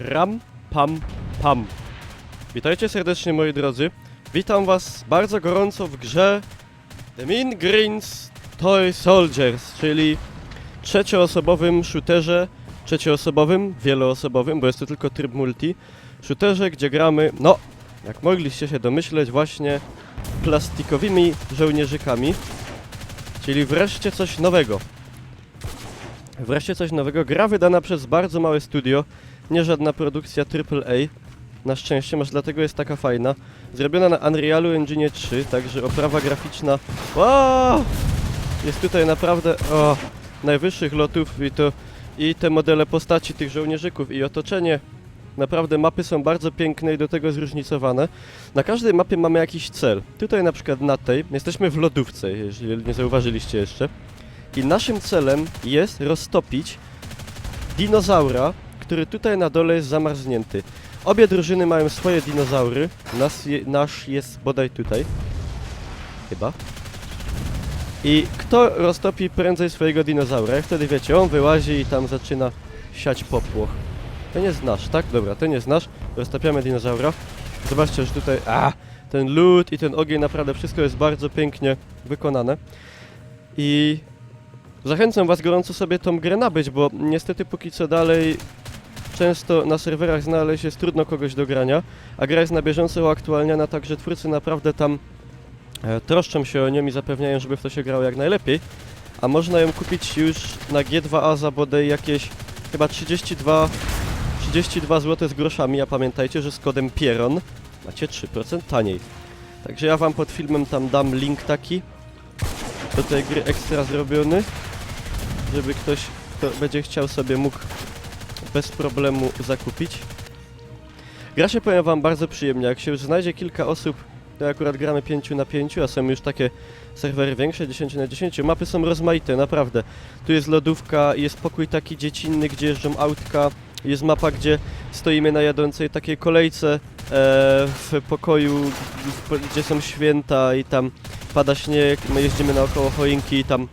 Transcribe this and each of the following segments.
Ram, pam, pam. Witajcie serdecznie, moi drodzy. Witam was bardzo gorąco w grze The Mean Greens Toy Soldiers, czyli trzecioosobowym shooterze, wieloosobowym, bo jest to tylko tryb multi, shooterze, gdzie gramy, no, jak mogliście się domyśleć, właśnie plastikowymi żołnierzykami, czyli wreszcie coś nowego. Gra wydana przez bardzo małe studio, nie żadna produkcja AAA, na szczęście, może dlatego jest taka fajna. Zrobiona na Unrealu Engine 3, także oprawa graficzna jest tutaj naprawdę najwyższych lotów i te modele postaci tych żołnierzyków i otoczenie. Naprawdę mapy są bardzo piękne i do tego zróżnicowane. Na każdej mapie mamy jakiś cel. Tutaj na przykład na tej jesteśmy w lodówce, jeżeli nie zauważyliście jeszcze. I naszym celem jest roztopić dinozaura, który tutaj na dole jest zamarznięty. Obie drużyny mają swoje dinozaury. Nasz jest bodaj tutaj. Chyba. I kto roztopi prędzej swojego dinozaura? Jak wtedy wiecie, on wyłazi i tam zaczyna siać popłoch. To nie jest nasz, tak? Dobra, to nie jest nasz. Roztapiamy dinozaura. Zobaczcie, że tutaj ten lód i ten ogień, naprawdę wszystko jest bardzo pięknie wykonane. I zachęcam was gorąco sobie tą grę nabyć, bo niestety póki co dalej często na serwerach znaleźć jest trudno kogoś do grania, a gra jest na bieżąco uaktualniana, także twórcy naprawdę tam troszczą się o nią i zapewniają, żeby w to się grało jak najlepiej. A można ją kupić już na G2A za bodaj jakieś chyba 32 zł z groszami, a pamiętajcie, że z kodem PIERON macie 3% taniej. Także ja wam pod filmem tam dam link taki do tej gry ekstra zrobiony, żeby ktoś, kto będzie chciał, sobie mógł bez problemu zakupić. Gra się, powiem wam, bardzo przyjemnie. Jak się już znajdzie kilka osób, to akurat gramy 5 na 5, a są już takie serwery większe, 10 na 10. Mapy są rozmaite, naprawdę. Tu jest lodówka, jest pokój taki dziecinny, gdzie jeżdżą autka. Jest mapa, gdzie stoimy na jadącej takiej kolejce w pokoju, gdzie są święta i tam pada śnieg. My jeździmy naokoło choinki i tam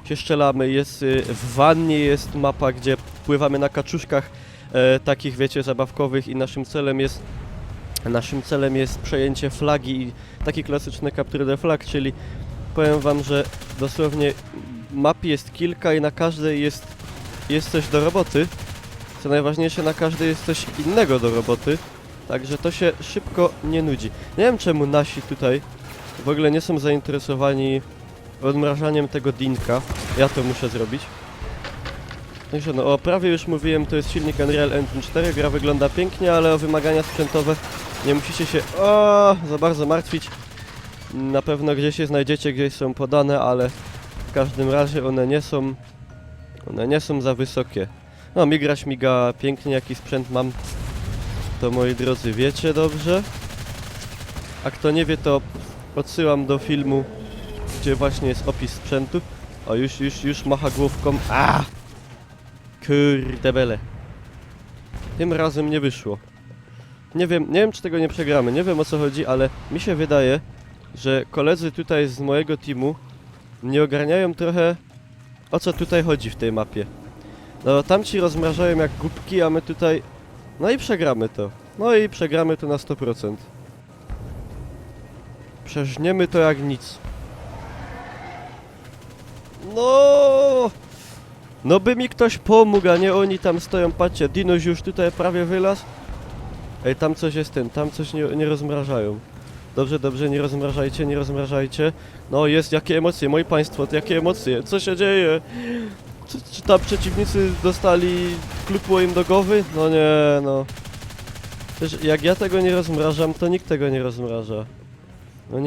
się strzelamy. Jest w wannie jest mapa, gdzie pływamy na kaczuszkach takich, wiecie, zabawkowych i naszym celem jest przejęcie flagi i taki klasyczny Capture the Flag, czyli powiem wam, że dosłownie map jest kilka i na każdej jest coś do roboty. Co najważniejsze, na każdej jest coś innego do roboty, także to się szybko nie nudzi. Nie wiem, czemu nasi tutaj w ogóle nie są zainteresowani odmrażaniem tego dinka. Ja to muszę zrobić. Także no, o oprawie już mówiłem, to jest silnik Unreal Engine 4, gra wygląda pięknie, ale o wymagania sprzętowe nie musicie się za bardzo martwić. Na pewno gdzieś je znajdziecie, gdzieś są podane, ale w każdym razie one nie są za wysokie. No, migra śmiga pięknie, jaki sprzęt mam, to moi drodzy wiecie dobrze. A kto nie wie, to odsyłam do filmu, gdzie właśnie jest opis sprzętu. O, już macha główką. Kurde bele. Tym razem nie wyszło. Nie wiem, czy tego nie przegramy, nie wiem, o co chodzi, ale mi się wydaje, że koledzy tutaj z mojego teamu nie ogarniają trochę, o co tutaj chodzi w tej mapie. No, tamci rozmrażają jak głupki, a my tutaj... No i przegramy to. No i przegramy to na 100%. Przeżniemy to jak nic. No! No by mi ktoś pomógł, a nie oni tam stoją, patrzcie, Dinoś już tutaj prawie wylazł. Ej, tam coś jest tam coś nie rozmrażają. Dobrze, nie rozmrażajcie. No jest, jakie emocje, moi państwo, jakie emocje, co się dzieje? Czy tam przeciwnicy dostali klupło im do głowy? No nie, no. Przecież jak ja tego nie rozmrażam, to nikt tego nie rozmraża. No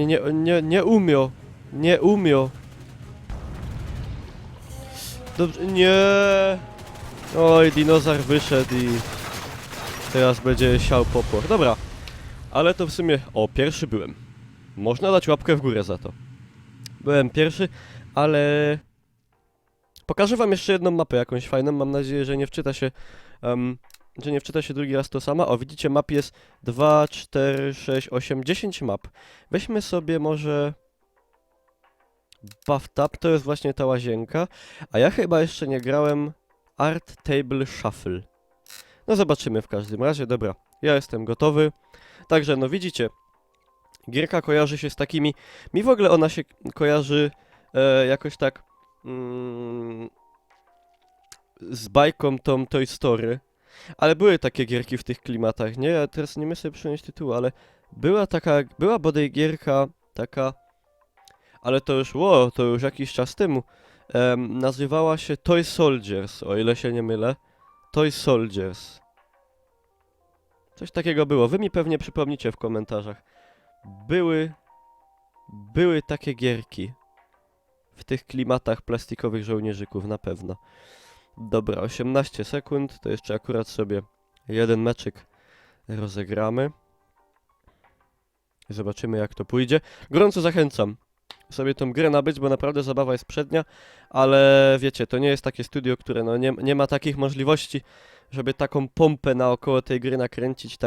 nie umio. Dobrze, nie. Oj, dinozaur wyszedł i teraz będzie siał popłoch. Dobra, ale to w sumie... O, pierwszy byłem. Można dać łapkę w górę za to. Byłem pierwszy, ale... Pokażę wam jeszcze jedną mapę jakąś fajną, mam nadzieję, że nie wczyta się drugi raz to sama. O, widzicie, map jest 2, 4, 6, 8, 10 map. Weźmy sobie może... Bathtub, to jest właśnie ta łazienka. A ja chyba jeszcze nie grałem Art Table Shuffle. No zobaczymy w każdym razie, dobra. Ja jestem gotowy. Także no widzicie, gierka kojarzy się z takimi... Mi w ogóle ona się kojarzy jakoś tak z bajką tą Toy Story. Ale były takie gierki w tych klimatach, nie? Ja teraz nie myślę sobie przypomnieć tytułu, ale była bodaj gierka taka... Ale to już, to już jakiś czas temu. Nazywała się Toy Soldiers, o ile się nie mylę. Toy Soldiers. Coś takiego było. Wy mi pewnie przypomnicie w komentarzach. Były takie gierki. W tych klimatach plastikowych żołnierzyków, na pewno. Dobra, 18 sekund. To jeszcze akurat sobie jeden meczyk rozegramy. Zobaczymy, jak to pójdzie. Gorąco zachęcam sobie tą grę nabyć, bo naprawdę zabawa jest przednia, ale wiecie, to nie jest takie studio, które no nie ma takich możliwości, żeby taką pompę naokoło tej gry nakręcić,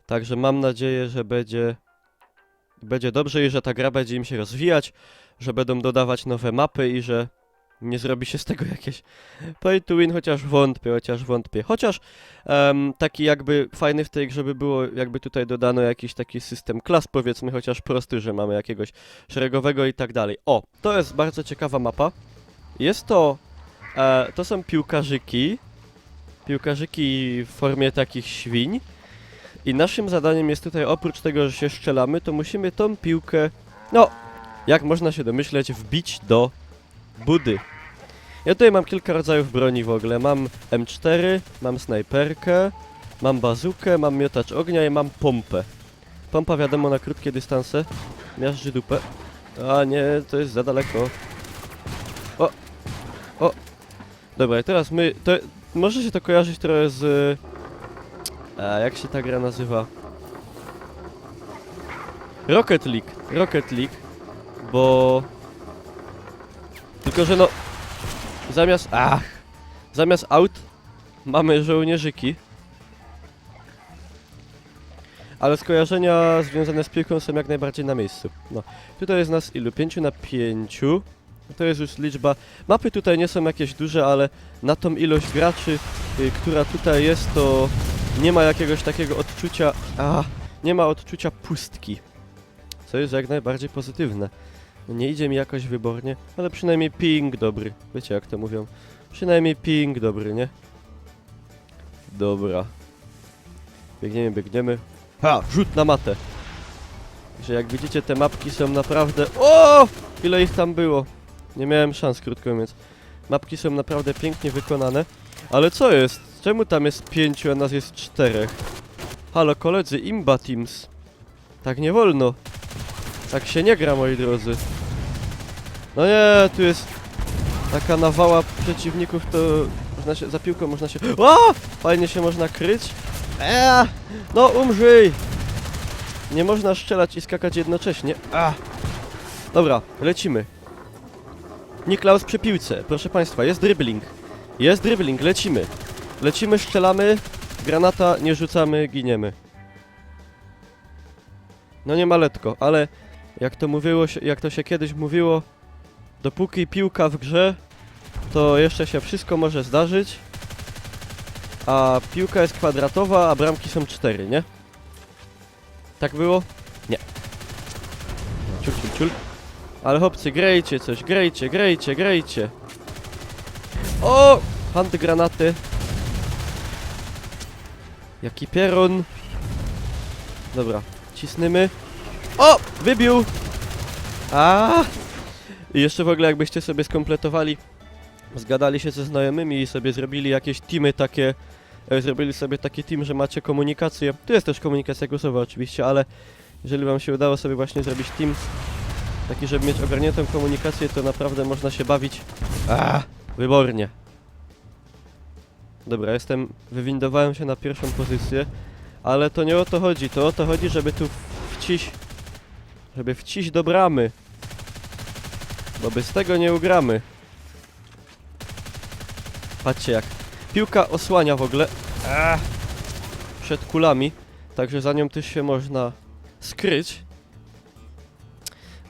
także mam nadzieję, że będzie dobrze i że ta gra będzie im się rozwijać, że będą dodawać nowe mapy i że nie zrobi się z tego jakieś pay to win, chociaż wątpię. Chociaż taki jakby fajny w tej grze by było, jakby tutaj dodano jakiś taki system klas, powiedzmy, chociaż prosty, że mamy jakiegoś szeregowego i tak dalej. O, to jest bardzo ciekawa mapa. Jest to są piłkarzyki w formie takich świń. I naszym zadaniem jest tutaj, oprócz tego, że się strzelamy, to musimy tą piłkę, no, jak można się domyśleć, wbić do budy. Ja tutaj mam kilka rodzajów broni w ogóle. Mam M4, mam snajperkę, mam bazukę, mam miotacz ognia i mam pompę. Pompa wiadomo na krótkie dystanse. Miażdży dupę. A nie, to jest za daleko. O! Dobra, i teraz może się to kojarzyć trochę z... jak się ta gra nazywa? Rocket League, bo... Tylko, że no... Zamiast aut mamy żołnierzyki. Ale skojarzenia związane z piłką są jak najbardziej na miejscu. No, tutaj jest nas ilu? 5 na 5. To jest już liczba... Mapy tutaj nie są jakieś duże, ale na tą ilość graczy, która tutaj jest, to nie ma jakiegoś takiego odczucia... nie ma odczucia pustki. Co jest jak najbardziej pozytywne. Nie idzie mi jakoś wybornie, ale przynajmniej ping dobry. Wiecie jak to mówią? Przynajmniej ping dobry, nie? Dobra. Biegniemy. Rzut na matę. Że jak widzicie, te mapki są naprawdę... O! Ile ich tam było? Nie miałem szans, krótko mówiąc. Mapki są naprawdę pięknie wykonane. Ale co jest? Czemu tam jest 5, a nas jest 4? Halo koledzy, Imba Teams. Tak nie wolno. Tak się nie gra, moi drodzy. No nie, tu jest taka nawała przeciwników, to można się, za piłką można się... Fajnie się można kryć. No umrzyj! Nie można strzelać i skakać jednocześnie. Dobra, lecimy. Niklaus przy piłce, proszę państwa, jest dribbling, lecimy. Lecimy, strzelamy, granata, nie rzucamy, giniemy. No nie ma letko, ale jak to się kiedyś mówiło, dopóki piłka w grze, to jeszcze się wszystko może zdarzyć. A piłka jest kwadratowa, a bramki są 4, nie? Tak było? Nie. Ciul. Ale chłopcy, grejcie coś, grejcie. O! Handgranaty. Jaki pierun. Dobra, cisnymy. O! Wybił! I jeszcze w ogóle jakbyście sobie skompletowali, zgadali się ze znajomymi i sobie zrobili jakieś teamy takie, zrobili sobie taki team, że macie komunikację. Tu jest też komunikacja głosowa oczywiście, ale jeżeli wam się udało sobie właśnie zrobić team taki, żeby mieć ogarniętą komunikację, to naprawdę można się bawić wybornie. Dobra, wywindowałem się na pierwszą pozycję, ale to nie o to chodzi, to o to chodzi, żeby tu wciś do bramy. Bo bez tego nie ugramy. Patrzcie jak piłka osłania w ogóle przed kulami, także za nią też się można skryć.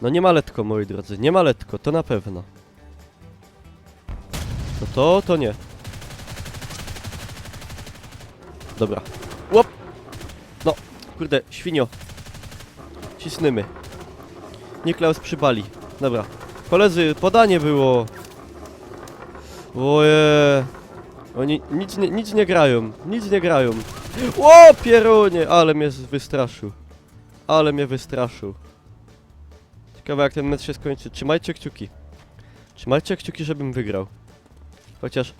No nie ma letko, moi drodzy, nie ma letko, to na pewno. To nie. Dobra. Łop! No, kurde, świnio. Cisnymy. Niklaus przybali. Dobra. Koledzy, podanie było. Oje. Oni nic nie grają. Nic nie grają. O, pierunie! Ale mnie wystraszył. Ale mnie wystraszył. Ciekawe jak ten mecz się skończy. Trzymajcie kciuki. Trzymajcie kciuki, żebym wygrał. Chociaż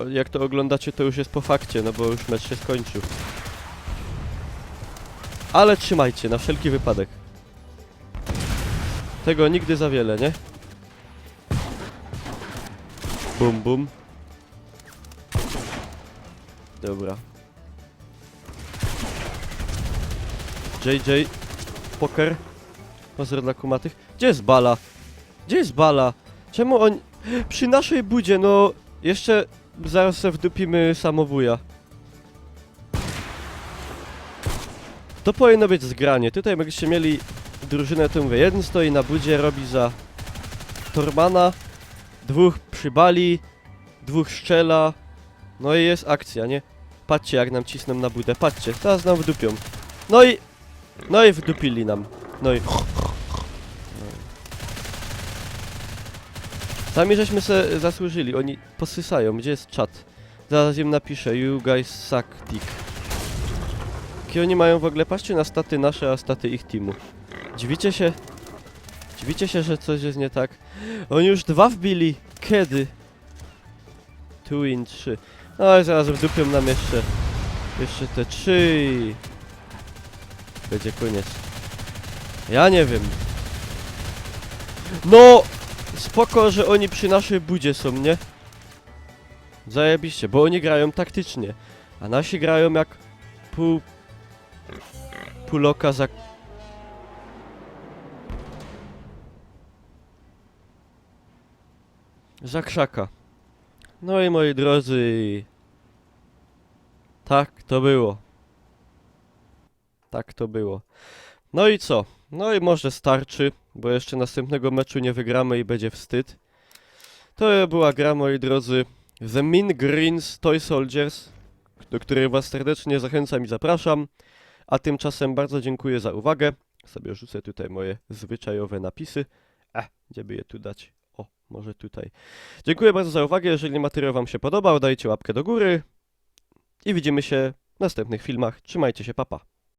jak to oglądacie, to już jest po fakcie, no bo już mecz się skończył. Ale trzymajcie, na wszelki wypadek. Tego nigdy za wiele, nie? Bum, bum. Dobra. JJ. Poker. Pozdro dla kumatych. Gdzie jest bala? Gdzie jest bala? Czemu on... Przy naszej budzie, no... Jeszcze zaraz se wdupimy samowuja. To powinno być zgranie. Tutaj byście mieli drużynę, to mówię. Jeden stoi na budzie, robi za Tormana. Dwóch przybali. Dwóch strzela. No i jest akcja, nie? Patrzcie jak nam cisną na budę. Patrzcie, teraz nam wdupią. No i... No i wdupili nam. No i... Sami żeśmy se zasłużyli, oni posysają. Gdzie jest czat? Zaraz im napiszę, you guys suck dick. Jakie oni mają w ogóle? Patrzcie na staty nasze, a staty ich teamu. Dziwicie się? Dziwicie się, że coś jest nie tak? Oni już 2 wbili. Kiedy? 2 in 3. No i zaraz wdupią nam jeszcze te 3 i... Będzie koniec. Ja nie wiem. No! Spoko, że oni przy naszej budzie są, nie? Zajebiście, bo oni grają taktycznie. A nasi grają jak półoka za krzaka. No i moi drodzy... Tak to było. Tak to było. No i co? No i może starczy, bo jeszcze następnego meczu nie wygramy i będzie wstyd. To była gra, moi drodzy, The Mean Greens Toy Soldiers, do której was serdecznie zachęcam i zapraszam. A tymczasem bardzo dziękuję za uwagę. Sobie rzucę tutaj moje zwyczajowe napisy. Gdzie by je tu dać? O, może tutaj. Dziękuję bardzo za uwagę. Jeżeli materiał wam się podobał, dajcie łapkę do góry. I widzimy się w następnych filmach. Trzymajcie się, papa.